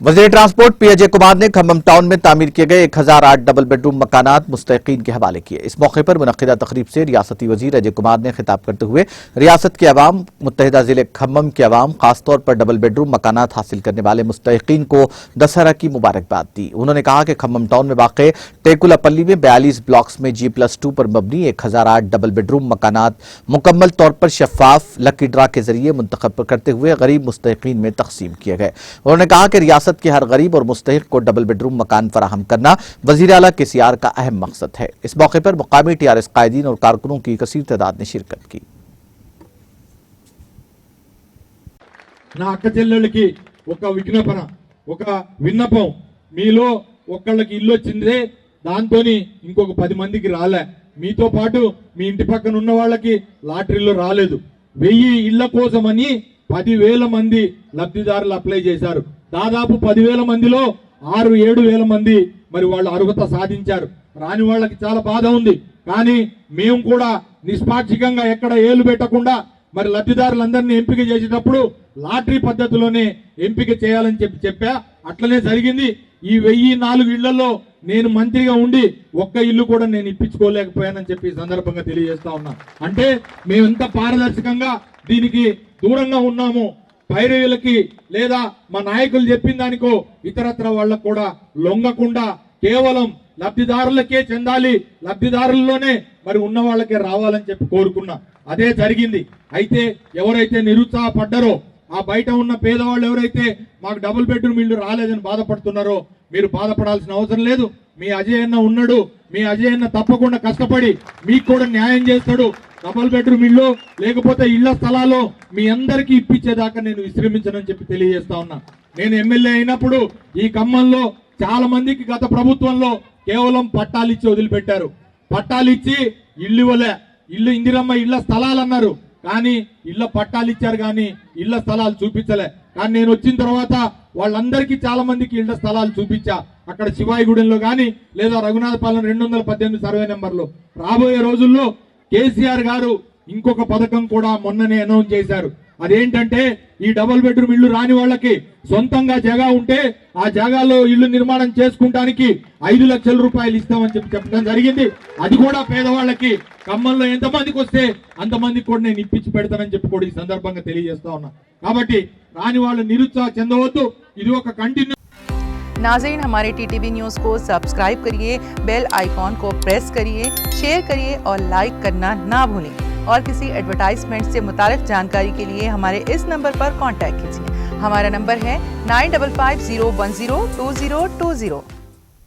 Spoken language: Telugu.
वजीर ट्रांसपोर्ट पी अजय कुमार ने खम्मम टाउन में तामीर किए गए 1008 डबल बेडरूम मकानात मुस्तहिकीन के हवाले किए। इस मौके पर मुनक्किदा तकरीब से रियासती वजीर अजय कुमार ने खिताब करते हुए रियासत के अवाम, मुत्तहिदा जिले खम्मम के अवाम, खासतौर पर डबल बेडरूम मकानात हासिल करने वाले मुस्तहिकीन को दशहरा की मुबारकबाद दी। उन्होंने कहा कि खम्मम टाउन में वाक़ टेकुलापल्ली में 42 ब्लॉक्स में G+2 पर मबनी 1008 डबल बेडरूम मकानात मुकम्मल तौर पर शफाफ लकी ड्रा के जरिए मुंतखब करते हुए गरीब मुस्तहिकीन में तकसीम किए गए। उन्होंने कहा कि रियासत के हर गरीब और मुस्तहिक को डबल बेडरूम मकान फराहम करना वजीर आला के सीआर का अहम मकसद है। इस मौके पर मुकामी TRS कायदीन और कारकुनों की कसीर तादाद ने शिरकत की। నా అక్క చెల్లెళ్ళకి ఒక విజ్ఞాపన, ఒక విన్నపం, మీలో ఒక్కళ్ళకి ఇల్లు వచ్చిందే దాంతోని ఇంకొక 10 మందికి రాలే, మీతో పాటు మీ ఇంటి పక్కన ఉన్న వాళ్ళకి లాటరీలో రాలేదు. 1000 ఇళ్ల కోసమని 10,000 మంది లబ్ధిదారులు అప్లై చేశారు. దాదాపు 10,000 మందిలో 6-7 వేల మంది మరి వాళ్ళు అర్హత సాధించారు. రాని వాళ్ళకి చాలా బాధ ఉంది. కానీ మేము కూడా నిష్పాక్షికంగా ఎక్కడ ఏలు పెట్టకుండా మరి లబ్ధిదారులందరినీ ఎంపిక చేసేటప్పుడు లాటరీ పద్ధతిలోనే ఎంపిక చేయాలని చెప్పా. అట్లనే జరిగింది. ఈ 1004 ఇళ్లలో నేను మంత్రిగా ఉండి ఒక్క ఇల్లు కూడా నేను ఇప్పించుకోలేకపోయానని చెప్పి సందర్భంగా తెలియజేస్తా ఉన్నా. అంటే మేము ఎంత పారదర్శకంగా దీనికి దూరంగా ఉన్నాము. పైరవీలకి లేదా మా నాయకులు చెప్పిన దానికో ఇతరత్ర వాళ్ళకు కూడా లొంగకుండా కేవలం లబ్ధిదారులకే చెందాలి, లబ్ధిదారుల్లోనే మరి ఉన్న వాళ్ళకే రావాలని చెప్పి కోరుకున్నా. అదే జరిగింది. అయితే ఎవరైతే నిరుత్సాహపడ్డారో, ఆ బయట ఉన్న పేదవాళ్ళు ఎవరైతే మాకు డబుల్ బెడ్రూమ్ ఇల్లు రాలేదని బాధపడుతున్నారో, మీరు బాధపడాల్సిన అవసరం లేదు. మీ అజయ్ అన్న ఉన్నాడు. మీ అజయ్ అన్న తప్పకుండా కష్టపడి మీకు కూడా న్యాయం చేస్తాడు. డబుల్ బెడ్రూమ్ ఇల్లు లేకపోతే ఇళ్ల స్థలాలు మీ అందరికీ ఇప్పించేదాకా నేను విశ్రమించనని చెప్పి తెలియజేస్తా ఉన్నా. నేను ఎమ్మెల్యే అయినప్పుడు ఈ ఖమ్మంలో చాలా మందికి గత ప్రభుత్వంలో కేవలం పట్టాలు ఇచ్చి వదిలిపెట్టారు. పట్టాలు ఇచ్చి ఇల్లు ఇవ్వలే. ఇల్లు ఇందిరమ్మ ఇళ్ల స్థలాలు అన్నారు, కానీ ఇళ్ల పట్టాలు ఇచ్చారు, కానీ ఇళ్ల స్థలాలు చూపించలే. కానీ నేను వచ్చిన తర్వాత వాళ్ళందరికీ చాలా మందికి ఇళ్ల స్థలాలు చూపించా. అక్కడ శివాయిగూడెంలో కానీ లేదా రఘునాథపాలెం 218 సర్వే నెంబర్లో. రాబోయే రోజుల్లో కేసీఆర్ గారు ఇంకొక పథకం కూడా మొన్ననే అనౌన్స్ చేశారు. అదేంటంటే ఈ డబుల్ బెడ్రూమ్ ఇల్లు రాని వాళ్ళకి సొంతంగా జాగా ఉంటే ఆ జాగాలో ఇల్లు నిర్మాణం చేసుకుంటానికి 5 లక్షల రూపాయలు ఇస్తామని చెప్పడం జరిగింది. అది కూడా పేదవాళ్ళకి ఖమ్మంలో ఎంతమందికి వస్తే అంతమందికి కూడా నేను ఇప్పించి పెడతానని చెప్పి కూడా ఈ సందర్భంగా తెలియజేస్తా ఉన్నా. కాబట్టి రాని వాళ్ళు నిరుత్సాహం చెందవద్దు. ఇది ఒక కంటిన్యూ. नाज़रीन, हमारे TTV न्यूज़ को सब्सक्राइब करिए, बेल आइकॉन को प्रेस करिए, शेयर करिए और लाइक करना ना भूलें। और किसी एडवर्टाइजमेंट से मुताल्लिक़ जानकारी के लिए हमारे इस नंबर पर कांटेक्ट कीजिए। हमारा नंबर है 9550102020।